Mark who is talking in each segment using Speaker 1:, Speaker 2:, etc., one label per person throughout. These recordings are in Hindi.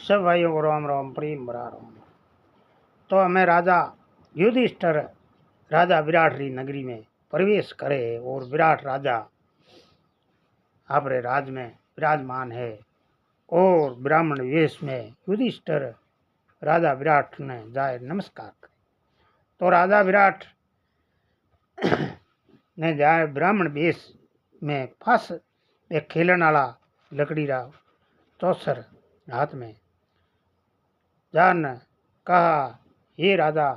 Speaker 1: सब भाइयों को राम राम प्रेम बरा राम। तो हमें राजा युधिष्ठिर राजा विराट री नगरी में प्रवेश करे और विराट राजा अपने राज में विराजमान है और ब्राह्मण वेश में युधिष्ठिर राजा विराट ने जाए नमस्कार करे। तो राजा विराट ने जाए ब्राह्मण वेश में फांस एक खेलन वाला लकड़ी रा चौसर हाथ में जान कहा, हे राजा,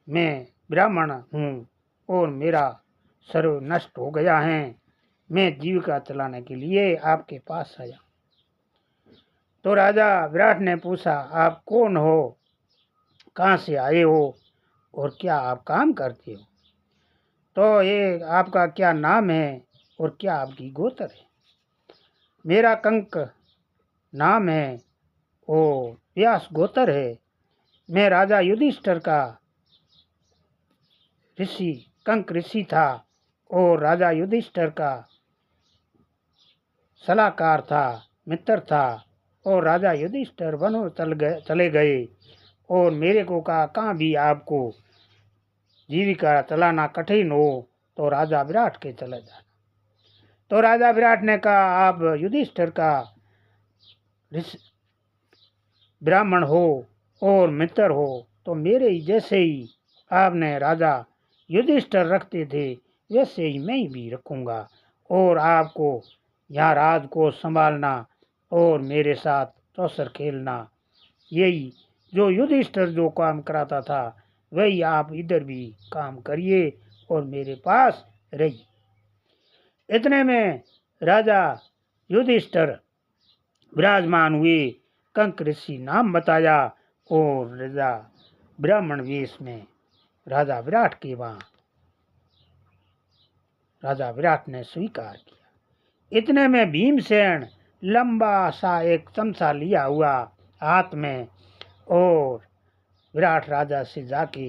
Speaker 1: मैं ब्राह्मण हूँ और मेरा सर्व नष्ट हो गया है। मैं जीविका चलाने के लिए आपके पास आया। तो राजा विराट ने पूछा, आप कौन हो, कहाँ से आए हो और क्या आप काम करते हो? तो ये आपका क्या नाम है और क्या आपकी गोत्र है? मेरा कंक नाम है और व्यास गोत्र है। मैं राजा युधिष्ठिर का ऋषि कंक ऋषि था और राजा युधिष्ठिर का सलाहकार था, मित्र था। और राजा युधिष्ठिर वनों चले गए और मेरे को कहा, कहाँ भी आपको जीविका चलाना कठिन हो तो राजा विराट के चले जाना। तो राजा विराट ने कहा, आप युधिष्ठिर का ब्राह्मण हो और मित्र हो तो मेरे ही जैसे ही आपने राजा युधिष्ठिर रखते थे वैसे ही मैं भी रखूंगा और आपको यहाँ राज को संभालना और मेरे साथ चौसर खेलना, यही जो युधिष्ठिर जो काम कराता था वही आप इधर भी काम करिए और मेरे पास रहिए। इतने में राजा युधिष्ठिर विराजमान हुए, कंक ऋषि नाम बताया और राजा ब्राह्मण वेश में राजा विराट के वहाँ राजा विराट ने स्वीकार किया। इतने में भीमसेन लंबा सा एक चमचा लिया हुआ हाथ में और विराट राजा से जाके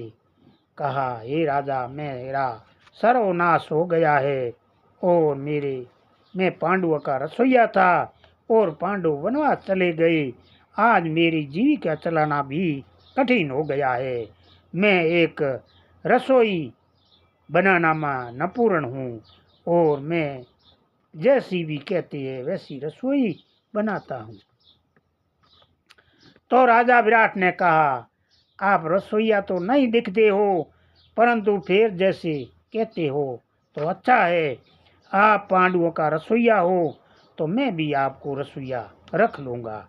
Speaker 1: कहा, हे राजा, मेरा सर्वनाश हो गया है और मैं पांडवों का रसोइया था और पांडव वनवास चले गए। आज मेरी जीविका चलाना भी कठिन हो गया है। मैं एक रसोई बनाना में नपूर्ण हूँ और मैं जैसी भी कहती है वैसी रसोई बनाता हूँ। तो राजा विराट ने कहा, आप रसोइया तो नहीं दिखते हो, परंतु फिर जैसे कहते हो तो अच्छा है। आप पांडवों का रसोइया हो तो मैं भी आपको रसोइया रख लूँगा।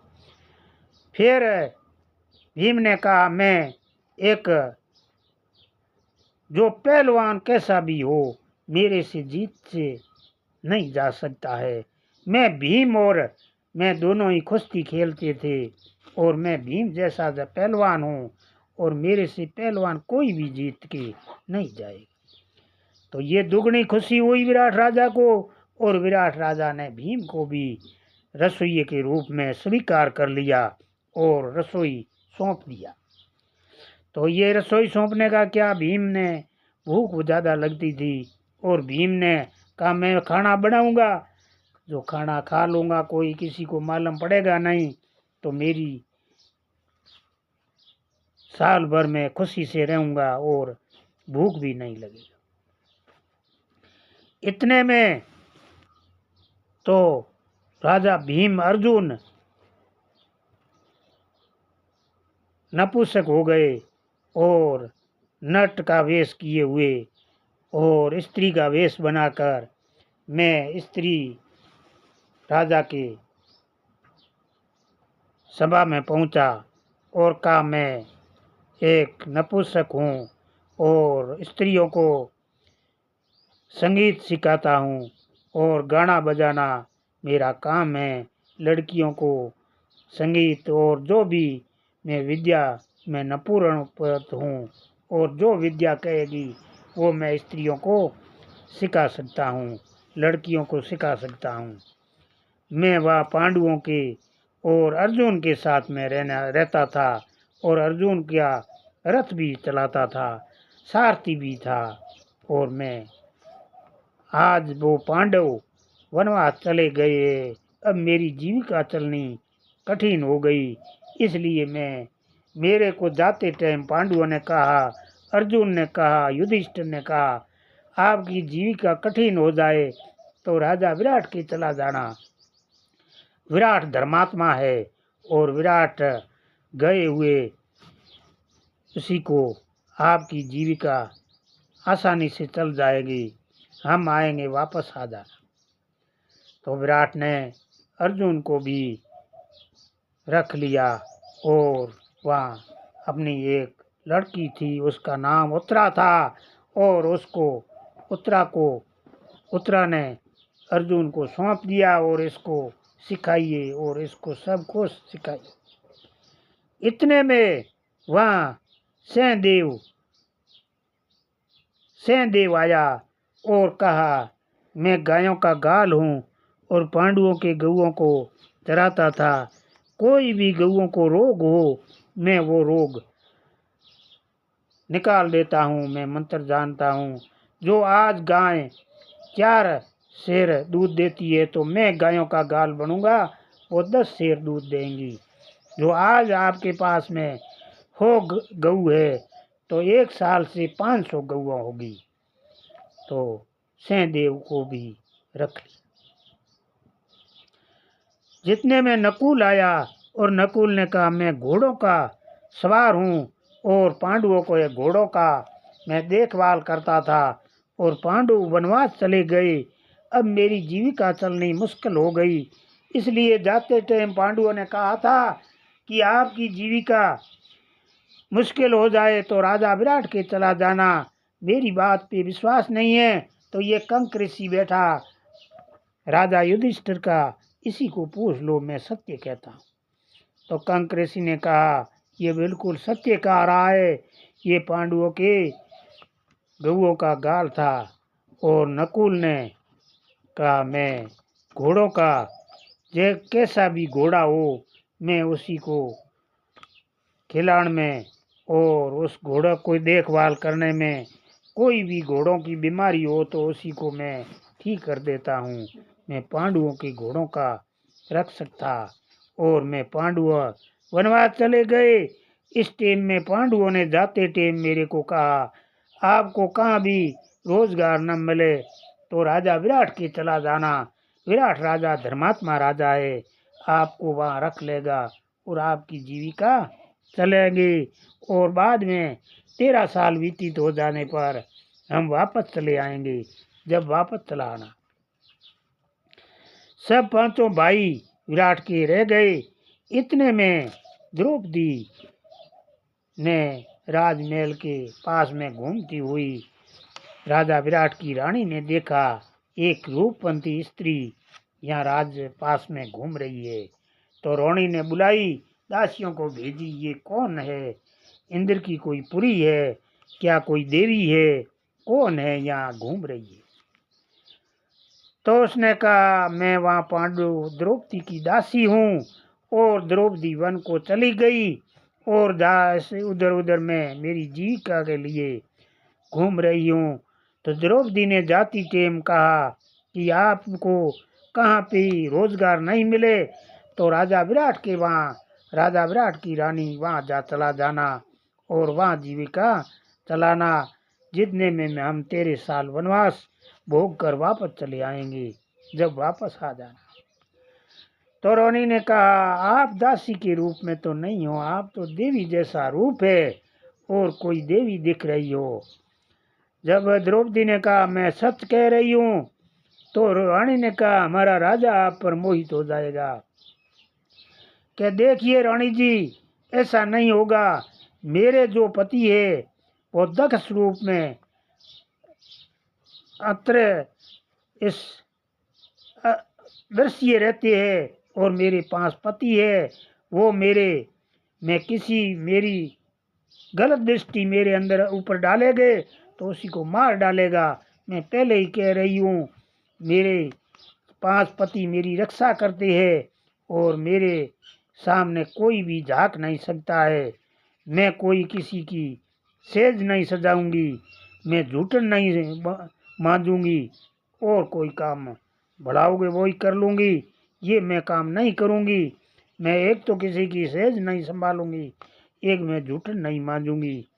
Speaker 1: फिर भीम ने कहा, मैं एक जो पहलवान कैसा भी हो मेरे से जीत से नहीं जा सकता है। मैं भीम और मैं दोनों ही कुश्ती खेलते थे और मैं भीम जैसा पहलवान हूँ और मेरे से पहलवान कोई भी जीत के नहीं जाएगा। तो ये दुगनी खुशी हुई विराट राजा को और विराट राजा ने भीम को भी रसोइये के रूप में स्वीकार कर लिया और रसोई सौंप दिया। तो ये रसोई सौंपने का क्या, भीम ने भूख ज़्यादा लगती थी और भीम ने कहा, मैं खाना बनाऊंगा, जो खाना खा लूँगा कोई किसी को मालूम पड़ेगा नहीं, तो मेरी साल भर में खुशी से रहूँगा और भूख भी नहीं लगेगा। इतने में तो राजा भीम अर्जुन नपुंसक हो गए और नट का वेश किए हुए और स्त्री का वेश बनाकर मैं स्त्री राजा के सभा में पहुंचा और कहा, मैं एक नपुंसक हूँ और स्त्रियों को संगीत सिखाता हूँ और गाना बजाना मेरा काम है। लड़कियों को संगीत और जो भी मैं विद्या में नपूर्ण हूँ और जो विद्या कहेगी वो मैं स्त्रियों को सिखा सकता हूँ, लड़कियों को सिखा सकता हूँ। मैं वह पांडवों के और अर्जुन के साथ में रहता था और अर्जुन का रथ भी चलाता था, सारथी भी था। और मैं आज वो पांडव वनवास चले गए, अब मेरी जीविका चलनी कठिन हो गई। इसलिए मैं मेरे को जाते टाइम पांडवों ने कहा, अर्जुन ने कहा, युधिष्ठिर ने कहा, आपकी जीविका कठिन हो जाए तो राजा विराट के चला जाना। विराट धर्मात्मा है और विराट गए हुए उसी को आपकी जीविका आसानी से चल जाएगी, हम आएंगे वापस आ जाना। तो विराट ने अर्जुन को भी रख लिया और वहाँ अपनी एक लड़की थी, उसका नाम उत्तरा था, और उसको उत्तरा ने अर्जुन को सौंप दिया और इसको सिखाइए और इसको सब कुछ सिखाइए। इतने में वहाँ सहदेव आया और कहा, मैं गायों का गाल हूँ और पांडवों के गऊओं को चराता था, कोई भी गऊओं को रोग हो मैं वो रोग निकाल देता हूँ, मैं मंत्र जानता हूँ। जो आज गाय 4 शेर दूध देती है तो मैं गायों का गाल बनूंगा, वो 10 शेर दूध देंगी। जो आज आपके पास में हो गऊ है तो 1 साल से 500 गऊँ होगी। तो सहदेव को भी रख लिया। जितने में नकुल आया और नकुल ने कहा, मैं घोड़ों का सवार हूँ और पांडवों को एक घोड़ों का मैं देखभाल करता था और पांडव वनवास चले गए, अब मेरी जीविका चलनी मुश्किल हो गई, इसलिए जाते टाइम पांडवों ने कहा था कि आपकी जीविका मुश्किल हो जाए तो राजा विराट के चला जाना। मेरी बात पे विश्वास नहीं है तो ये कंक ऋषि बैठा राजा युधिष्ठिर का, इसी को पूछ लो, मैं सत्य कहता हूँ। तो कंक ऋषि ने कहा, ये बिल्कुल सत्य कह रहा है, ये पांडवों के गऊओं का गाल था। और नकुल ने कहा, मैं घोड़ों का जे कैसा भी घोड़ा हो मैं उसी को खिलाने में और उस घोड़े को देखभाल करने में, कोई भी घोड़ों की बीमारी हो तो उसी को मैं ठीक कर देता हूँ। मैं पांडवों के घोड़ों का रक्षक था और मैं पांडव वनवास चले गए। इस टाइम में पांडवों ने जाते टाइम मेरे को कहा, आपको कहाँ भी रोजगार न मिले तो राजा विराट के चला जाना, विराट राजा धर्मात्मा राजा है, आपको वहाँ रख लेगा और आपकी जीविका चलेगी। और बाद में 13 साल व्यतीत हो जाने पर हम वापस चले आएंगे। जब वापस चला आना, सब 5 भाई विराट के रह गए। इतने में द्रौपदी ने राजमहल के पास में घूमती हुई राजा विराट की रानी ने देखा, एक रूपवंती स्त्री यहाँ राज पास में घूम रही है। तो रानी ने बुलाई, दासियों को भेजी, ये कौन है, इंद्र की कोई पुरी है क्या, कोई देवी है, कौन है यहाँ घूम रही है। तो उसने कहा, मैं वहाँ पांडु द्रौपदी की दासी हूँ और द्रौपदी वन को चली गई और जहाँ उधर उधर मैं मेरी जीविका के लिए घूम रही हूँ। तो द्रौपदी ने जाती टाइम कहा कि आपको कहाँ पे रोजगार नहीं मिले तो राजा विराट के वहाँ, राजा विराट की रानी वहाँ चला जाना और वहाँ जीविका चलाना, जितने में हम 13 साल वनवास भोग कर वापस चले आएंगे, जब वापस आ जाना। तो रानी ने कहा, आप दासी के रूप में तो नहीं हो, आप तो देवी जैसा रूप है और कोई देवी दिख रही हो। जब द्रौपदी ने कहा, मैं सच कह रही हूँ, तो रानी ने कहा, हमारा राजा आप पर मोहित हो जाएगा। क्या देखिए रानी जी, ऐसा नहीं होगा, मेरे जो पति है वो दक्ष रूप में अत्र इस दृश्य रहते हैं और मेरे पास पति है, वो मेरी गलत दृष्टि मेरे अंदर ऊपर डालेंगे तो उसी को मार डालेगा। मैं पहले ही कह रही हूँ, मेरे 5 पति मेरी रक्षा करते हैं और मेरे सामने कोई भी झाँक नहीं सकता है। मैं कोई किसी की सेज नहीं सजाऊंगी, मैं झूठन नहीं मांजूंगी और कोई काम बढ़ाओगे वही कर लूँगी, ये मैं काम नहीं करूँगी। मैं एक तो किसी की सेज नहीं संभालूंगी, एक मैं झूठ नहीं मांजूंगी।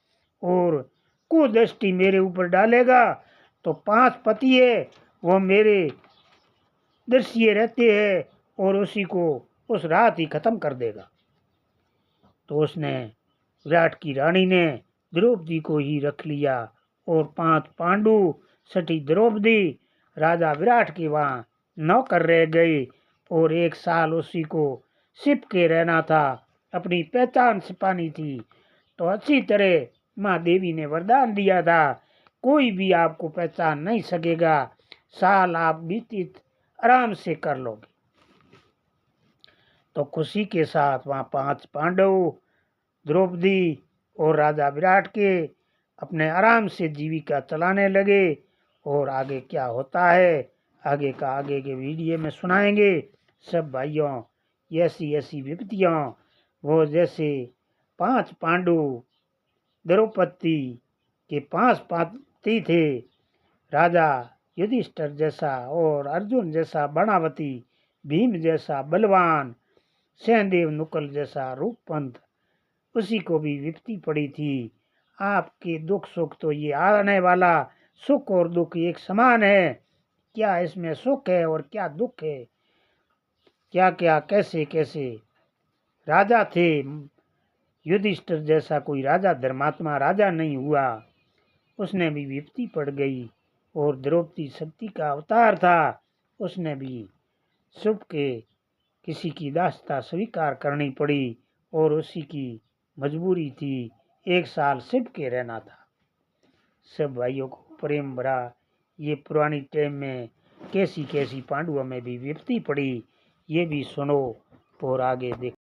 Speaker 1: और कुदृष्टि मेरे ऊपर डालेगा तो 5 पति है वो मेरे दृश्य रहते हैं और उसी को उस रात ही खत्म कर देगा। तो उसने विराट की रानी ने द्रौपदी को ही रख लिया और 5 पांडु सटी द्रौपदी राजा विराट के वहाँ नौकर रह गए और 1 साल उसी को छिप के रहना था, अपनी पहचान छिपानी थी। तो अच्छी तरह माँ देवी ने वरदान दिया था, कोई भी आपको पहचान नहीं सकेगा, साल आप व्यतीत आराम से कर लोगे। तो खुशी के साथ वहाँ 5 पांडव, द्रौपदी और राजा विराट के अपने आराम से जीविका चलाने लगे। और आगे क्या होता है आगे के वीडियो में सुनाएंगे सब भाइयों। ऐसी ऐसी विपत्तियाँ वो जैसे 5 पांडु द्रौपदी के 5 पति थे, राजा युधिष्ठिर जैसा और अर्जुन जैसा बाणावती, भीम जैसा बलवान, सहदेव नुकल जैसा रूपवंत, उसी को भी विपत्ति पड़ी थी। आपके दुख सुख तो ये आने वाला, सुख और दुख एक समान है, क्या इसमें सुख है और क्या दुख है, क्या क्या कैसे कैसे राजा थे। युधिष्ठिर जैसा कोई राजा धर्मात्मा राजा नहीं हुआ, उसने भी विपत्ति पड़ गई। और द्रौपदी शक्ति का अवतार था, उसने भी शुभ के किसी की दासता स्वीकार करनी पड़ी और उसी की मजबूरी थी, 1 साल शिव के रहना था। सब भाइयों को प्रेम भरा ये पुरानी टाइम में कैसी कैसी पांडवों में भी विपत्ति पड़ी, ये भी सुनो और आगे देखो।